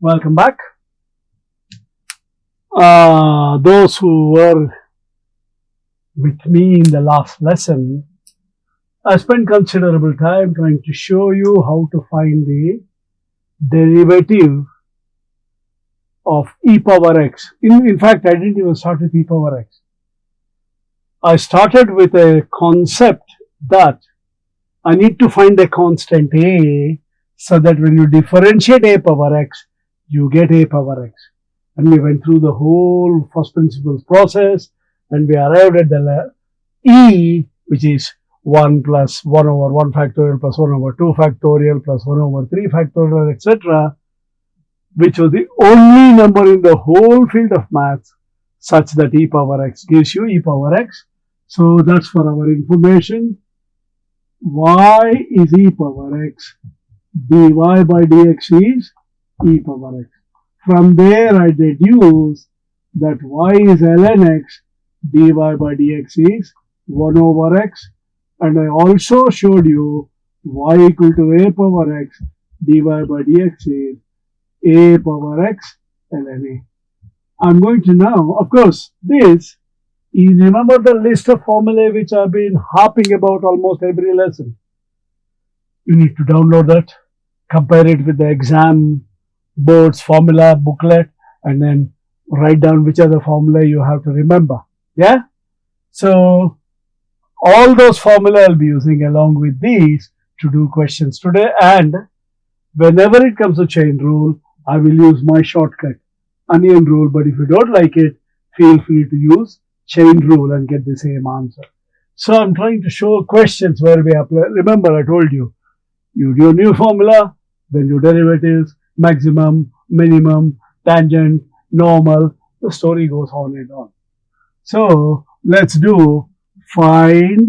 Welcome back. Those who were with me in the last lesson, I spent considerable time trying to show you how to find the derivative of e power x. In fact, I didn't even start with e power x. I started with a concept that I need to find a constant a so that when you differentiate a power x, you get a power x. And we went through the whole first principles process and we arrived at the e, which is 1 plus 1 over 1 factorial plus 1 over 2 factorial plus 1 over 3 factorial, etc., which was the only number in the whole field of maths such that e power x gives you e power x. So that's for our information. Y is e power x, dy by dx is e power x. From there I deduce that y is ln x, dy by dx is 1 over x, and I also showed you y equal to a power x, dy by dx is a power x ln a. I'm going to now, of course, this is, remember the list of formulae which I've been harping about almost every lesson. You need to download that, compare it with the exam board's formula booklet, and then write down which are the formulae you have to remember. Yeah? So, all those formulae I'll be using along with these to do questions today, and whenever it comes to chain rule, I will use my shortcut, onion rule, but if you don't like it, feel free to use chain rule and get the same answer. So I'm trying to show questions where we apply. Remember, I told you, you do a new formula, then do derivatives, maximum, minimum, tangent, normal, the story goes on and on. So let's do find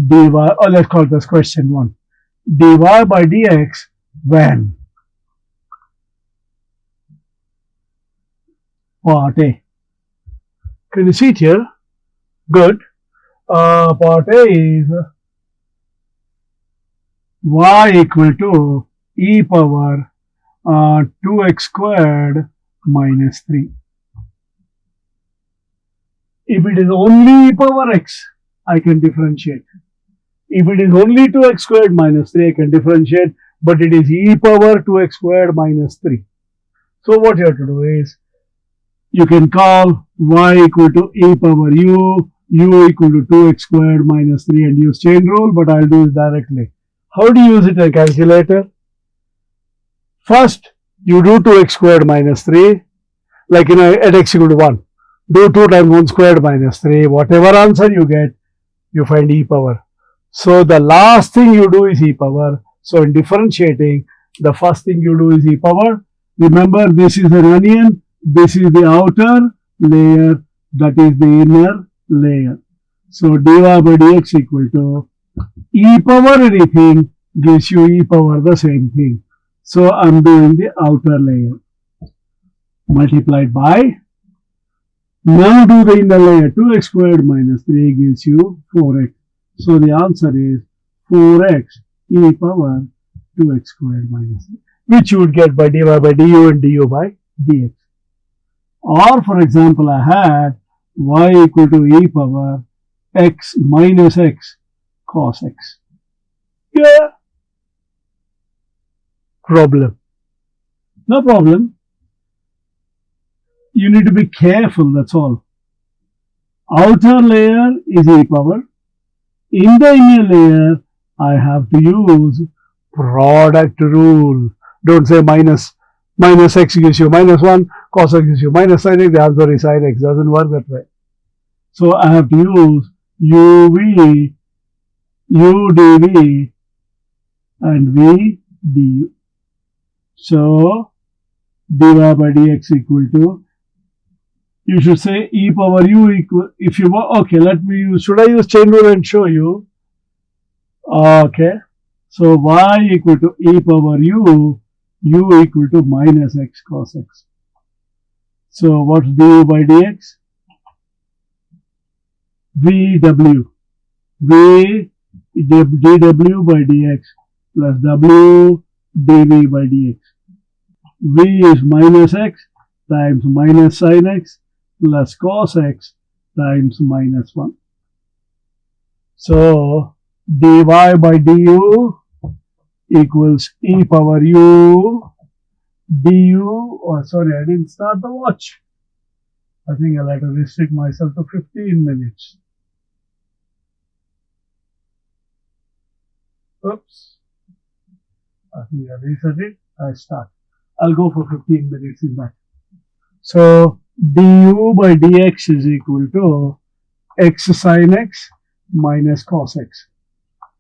dy, or let's call this question 1. Dy by dx when? Part A. Can you see it here? Good. Part A is y equal to e power 2x squared minus 3. If it is only e power x, I can differentiate. If it is only 2x squared minus 3, I can differentiate, but it is e power 2x squared minus 3. So what you have to do is, you can call y equal to e power u equal to 2x squared minus 3 and use chain rule, but I'll do it directly. How do you use it in a calculator? First, you do 2x squared minus 3, like at x equal to 1. Do 2 times 1 squared minus 3. Whatever answer you get, you find e power. So the last thing you do is e power. So in differentiating, the first thing you do is e power. Remember, this is an onion. This is the outer layer, that is the inner layer. So dy by dx equal to e power anything gives you e power the same thing. So I'm doing the outer layer multiplied by, now do the inner layer, 2x squared minus 3 gives you 4x. So the answer is 4x e power 2x squared minus 3, which you would get by dy by du and du by dx. Or for example, I had y equal to e power x minus x cos x. Yeah. Problem. No problem. You need to be careful, that's all. Outer layer is e power. In the inner layer, I have to use product rule. Don't say minus x gives you minus 1, cos x gives you minus sin x, the answer is sin x. Doesn't work that way. So I have to use uv, u dv, and v du. So dy by dx equal to, you should say e power u equal, if you want, okay, let me use, should I use chain rule and show you? Okay, so y equal to e power u equal to minus x cos x. So what's du by dx? dw by dx plus w dv by dx. v is minus x times minus sin x plus cos x times minus 1. So dy by du equals e power u du. Oh, sorry, I didn't start the watch. I think I'll have to restrict myself to 15 minutes. Oops. I think I reset it. I start. I'll go for 15 minutes in that. So du by dx is equal to x sin x minus cos x.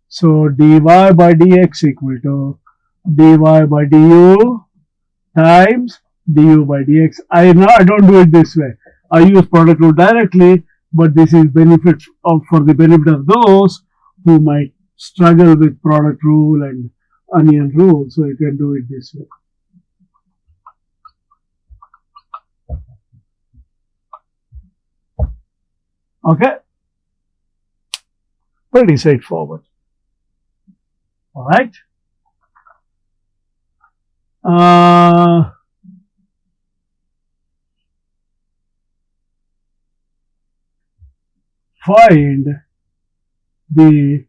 So dy by dx equal to dy by du times du by dx. I don't do it this way. I use product rule directly, but this is for the benefit of those who might struggle with product rule and onion rule. So you can do it this way. Okay, pretty straightforward. All right. Find the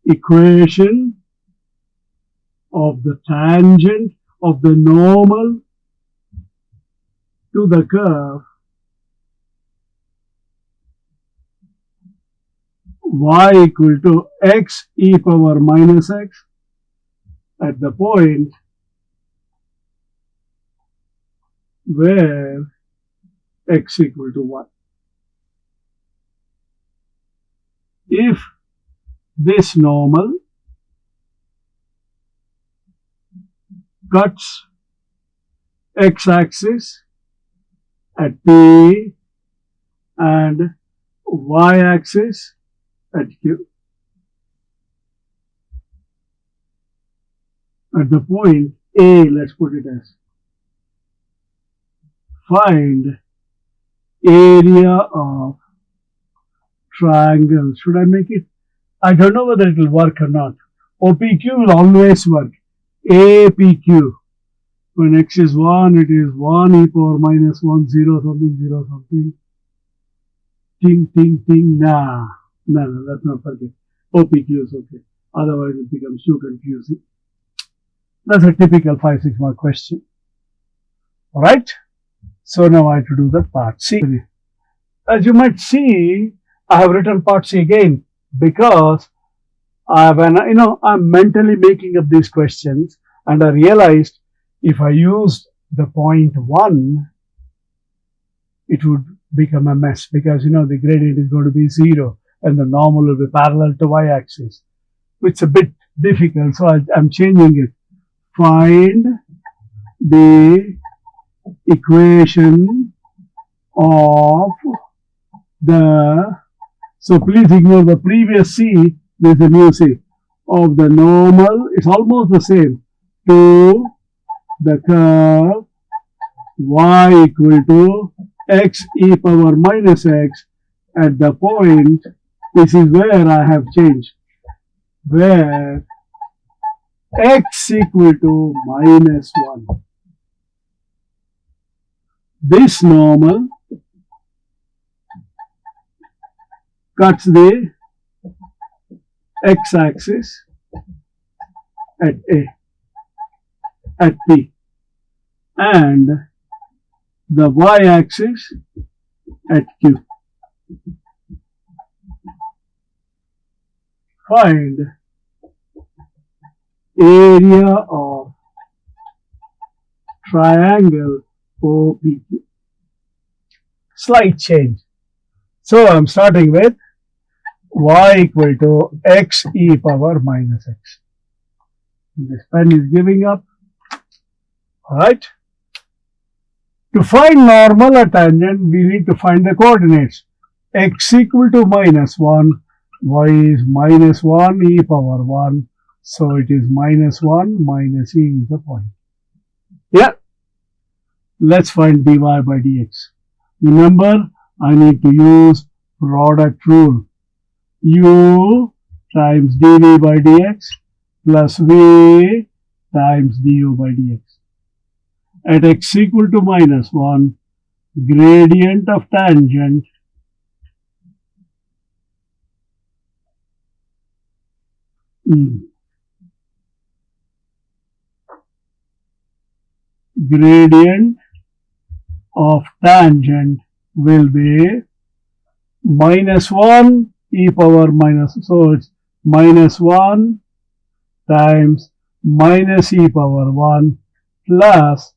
equation of the tangent of the normal to the curve y equal to x e power minus x at the point where x equal to 1. If this normal cuts x-axis at P and y-axis at Q. At the point A, let's put it as, find area of triangle. Should I make it? I don't know whether it will work or not. OPQ will always work. APQ. When x is 1, it is 1 e power minus 1, 0 something, 0 something. Ting, ting, ting. Nah. No, let's not forget. OPQ is okay. Otherwise, it becomes too confusing. That's a typical 5-6 mark question. Alright? So now I have to do the part C. As you might see, I have written part C again because I'm mentally making up these questions, and I realized if I used the point 1, it would become a mess because the gradient is going to be 0 and the normal will be parallel to y-axis, which is a bit difficult. So I'm changing it. Find the equation of the, so please ignore the previous C, there's a new C, of the normal, it's almost the same, to the curve y equal to x e power minus x at the point, this is where I have changed, where x equal to minus 1. This normal cuts the x-axis at A, at P, and the y-axis at Q. Find area of triangle OPQ. Slight change. So I'm starting with y equal to x e power minus x. This pen is giving up. Alright. To find normal or tangent, we need to find the coordinates. X equal to minus 1, y is minus 1 e power 1. So it is minus 1 minus e is the point. Yeah. Let's find dy by dx. Remember, I need to use product rule. U times dv by dx plus v times du by dx. at x equal to minus 1, gradient of tangent gradient of tangent will be minus 1 e power minus, so it's minus 1 times minus e power 1 plus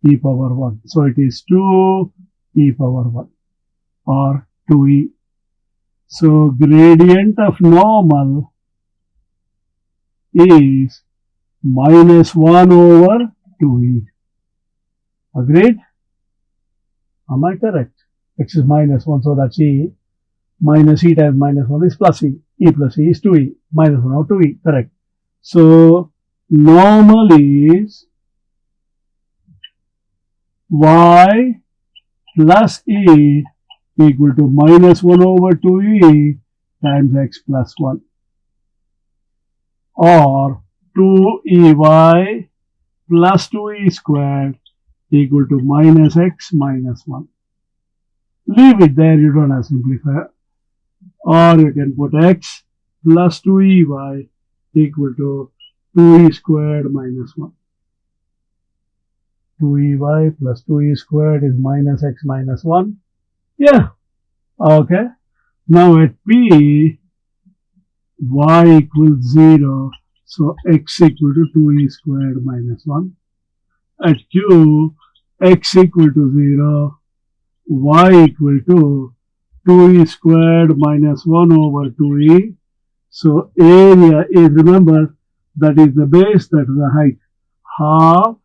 e power 1. So it is 2 e power 1 or 2e. So gradient of normal is minus 1 over 2e. Agreed? Am I correct? X is minus 1, so that's e. Minus e times minus 1 is plus e. E plus e is 2e. Minus 1 over 2e. Correct. So normal is y plus e equal to minus 1 over 2e times x plus 1, or 2ey plus 2e squared equal to minus x minus 1. Leave it there, you don't have to simplify. Or you can put x plus 2ey equal to 2e squared minus 1. 2ey plus 2e squared is minus x minus 1. Yeah. Okay. Now at P, y equals 0. So x equal to 2e squared minus 1. At Q, x equal to 0. Y equal to 2e squared minus 1 over 2e. So area is, remember, that is the base, that is the height. Half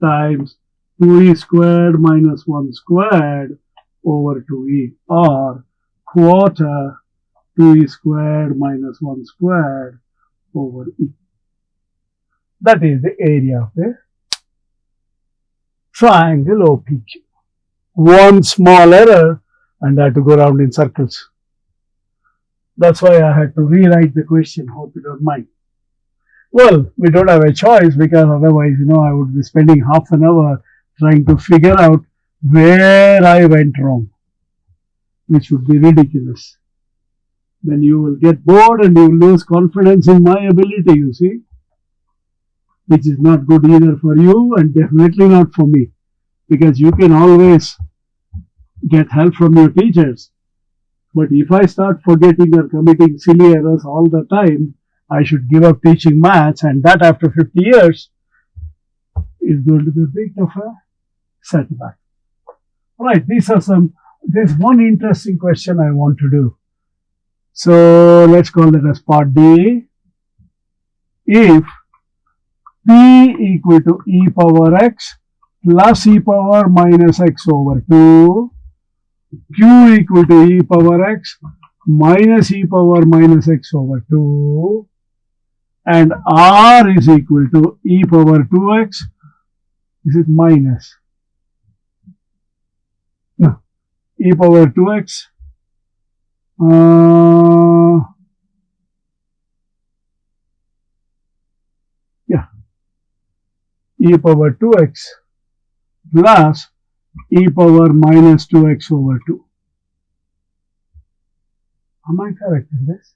times 2e squared minus 1 squared over 2e, or quarter 2e squared minus 1 squared over e. That is the area of the triangle OPQ. One small error and I had to go around in circles. That's why I had to rewrite the question. Hope you don't mind. Well, we don't have a choice, because otherwise, I would be spending half an hour trying to figure out where I went wrong, which would be ridiculous. Then you will get bored and you will lose confidence in my ability, you see, which is not good either for you and definitely not for me, because you can always get help from your teachers. But if I start forgetting or committing silly errors all the time, I should give up teaching maths, and that after 50 years is going to be a bit of a setback. Alright, there's one interesting question I want to do. So let's call it as part D. If P equal to e power x plus e power minus x over 2, Q equal to e power x minus e power minus x over 2, and R is equal to e power 2x, is it minus? No, e power 2x, e power 2x plus e power minus 2x over 2. Am I correct in this?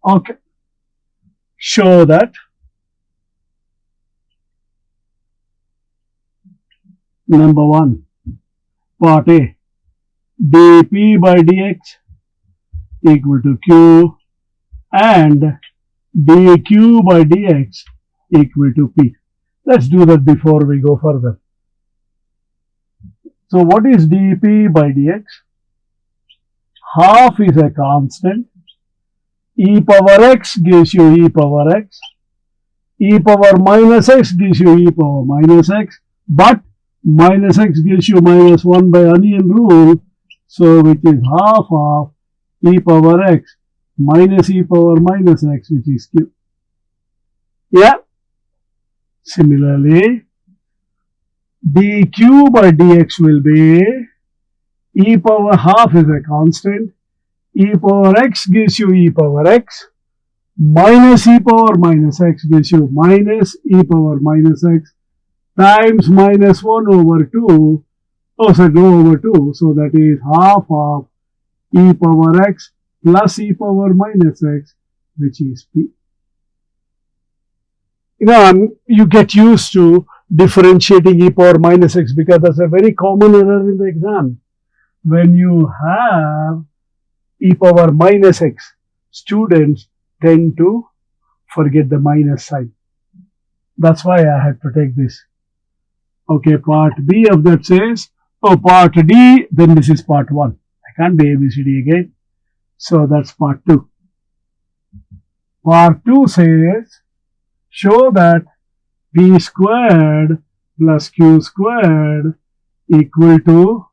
Okay. Show that number 1, part A, dp by dx equal to q and dq by dx equal to p. Let's do that before we go further. So what is dp by dx? Half is a constant. E power x gives you e power x. E power minus x gives you e power minus x. But minus x gives you minus 1 by onion rule. So which is half of e power x minus e power minus x, which is q. Yeah. Similarly, dq by dx will be e power half is a constant. e power x gives you e power x, minus e power minus x gives you minus e power minus x times minus 1 over 2, oh sorry, no over 2, so that is half of e power x plus e power minus x, which is p. You get used to differentiating e power minus x because that's a very common error in the exam. When you have e power minus x, students tend to forget the minus sign. That's why I had to take this. Okay, part B of that says, oh, part D, then this is part 1. I can't be ABCD again. So that's part 2. Part 2 says, show that p squared plus q squared equal to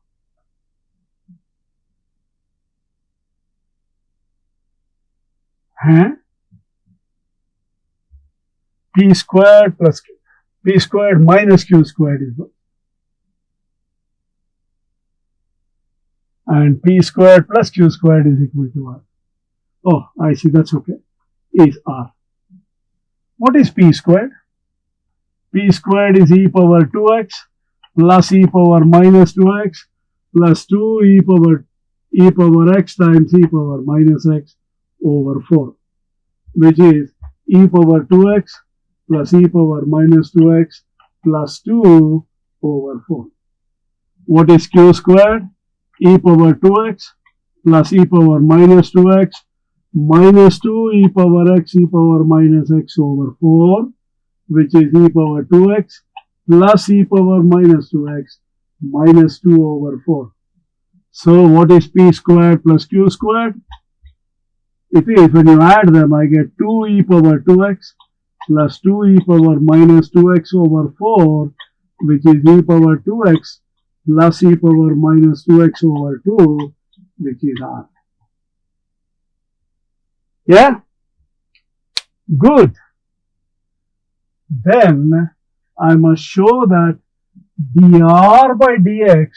p squared plus q, p squared minus q squared is what? And p squared plus q squared is equal to r. Oh, I see, that's okay. Is r. What is p squared? P squared is e power 2x plus e power minus 2x plus 2 e power x times e power minus x over 4, which is e power 2x plus e power minus 2x plus 2 over 4. What is q squared? E power 2x plus e power minus 2x minus 2 e power x e power minus x over 4, which is e power 2x plus e power minus 2x minus 2 over 4. So what is p squared plus q squared? It is, when you add them, I get 2 e power 2x plus 2 e power minus 2x over 4, which is e power 2x plus e power minus 2x over 2, which is r. Yeah? Good. Then I must show that dr by dx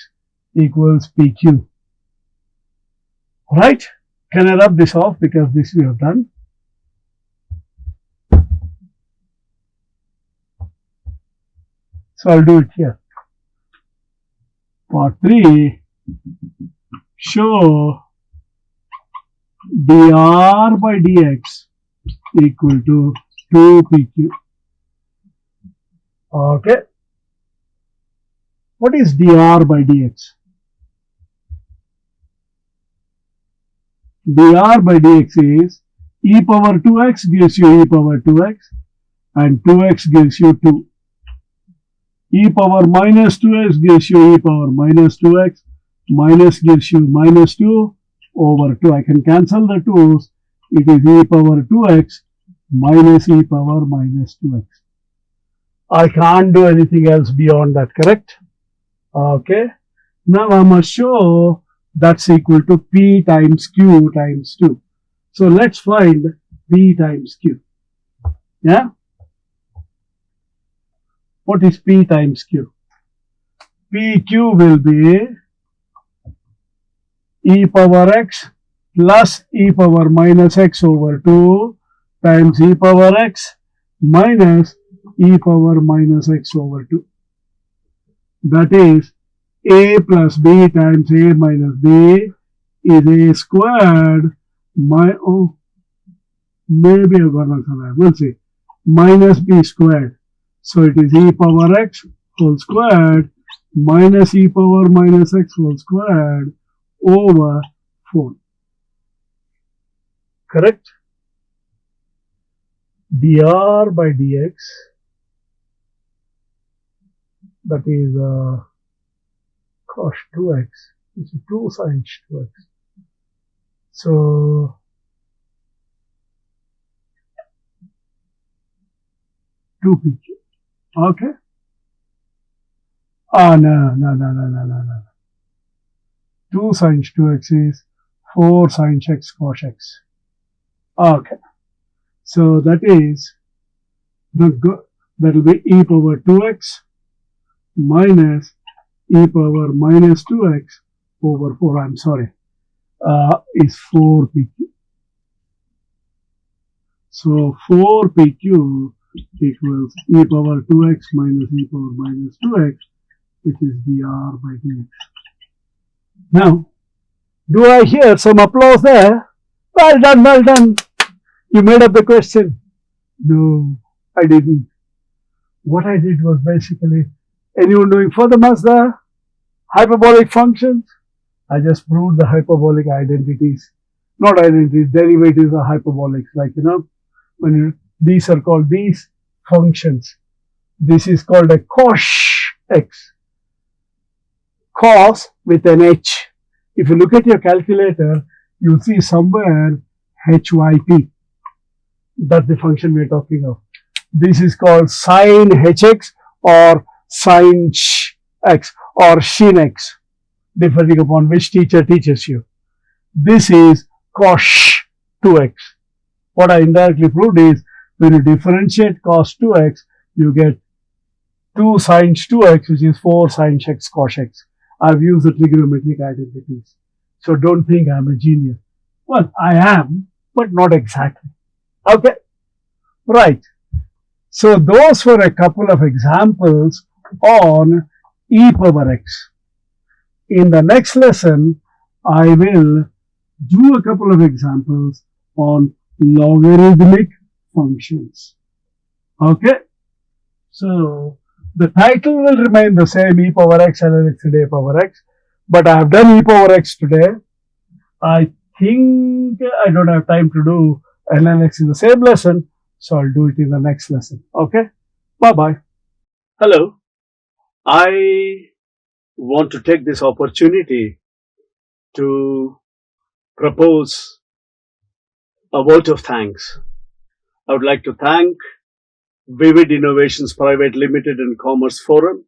equals pq. Right? Can I rub this off because this we have done? So I'll do it here. Part 3, show dr by dx equal to 2pq. Okay. What is dr by dx? dr by dx is e power 2x gives you e power 2x and 2x gives you 2. E power minus 2x gives you e power minus 2x, minus gives you minus 2 over 2. I can cancel the 2's. It is e power 2x minus e power minus 2x. I can't do anything else beyond that, correct? Okay. Now I must show that's equal to p times q times 2. So let's find p times q. Yeah? What is p times q? pq will be e power x plus e power minus x over 2 times e power x minus e power minus x over 2. That is a plus b times a minus b is a squared maybe I've got somewhere. We'll see. Minus b squared. So it is e power x whole squared minus e power minus x whole squared over 4. Correct? dr by dx, that is cos 2x, which is 2 sin 2x. So two pq. Okay? No. 2 sin 2x is 4 sin x cos x. Okay. So that is, that will be e power 2x minus e power minus 2x over 4. I'm sorry. is 4pq. So 4pq equals e power 2x minus e power minus 2x, which is dr by dx. Now, do I hear some applause there? Well done, well done. You made up the question. No, I didn't. What I did was basically, anyone doing further maths there? Hyperbolic functions? I just proved the hyperbolic identities. Not identities, derivatives are hyperbolics. Like, these are called these functions. This is called a cosh x. Cos with an h. If you look at your calculator, you'll see somewhere hyp. That's the function we're talking of. This is called sin hx or sin x or shin x, depending upon which teacher teaches you. This is cos 2x. What I indirectly proved is when you differentiate cos 2x, you get 2 sin 2x, which is 4 sin x cos x. I've used the trigonometric identities. So don't think I'm a genius. Well, I am, but not exactly. Okay, right. So those were a couple of examples on e power x. In the next lesson, I will do a couple of examples on logarithmic functions. Okay, so the title will remain the same, e power x ln x to a power x, but I have done e power x today. I think I don't have time to do ln x in the same lesson, so I'll do it in the next lesson. Okay, bye-bye. Hello, I want to take this opportunity to propose a vote of thanks. I would like to thank Vivid Innovations Private Limited and Commerce Forum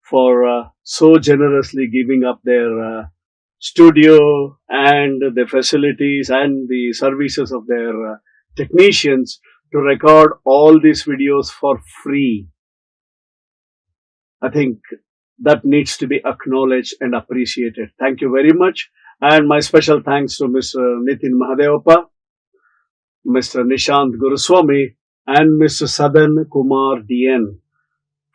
for so generously giving up their studio and the facilities and the services of their technicians to record all these videos for free. I think that needs to be acknowledged and appreciated. Thank you very much. And my special thanks to Mr. Nitin Mahadevappa, Mr. Nishant Guruswamy, and Mr. Sadan Kumar DN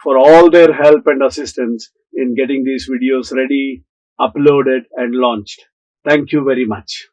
for all their help and assistance in getting these videos ready, uploaded, and launched. Thank you very much.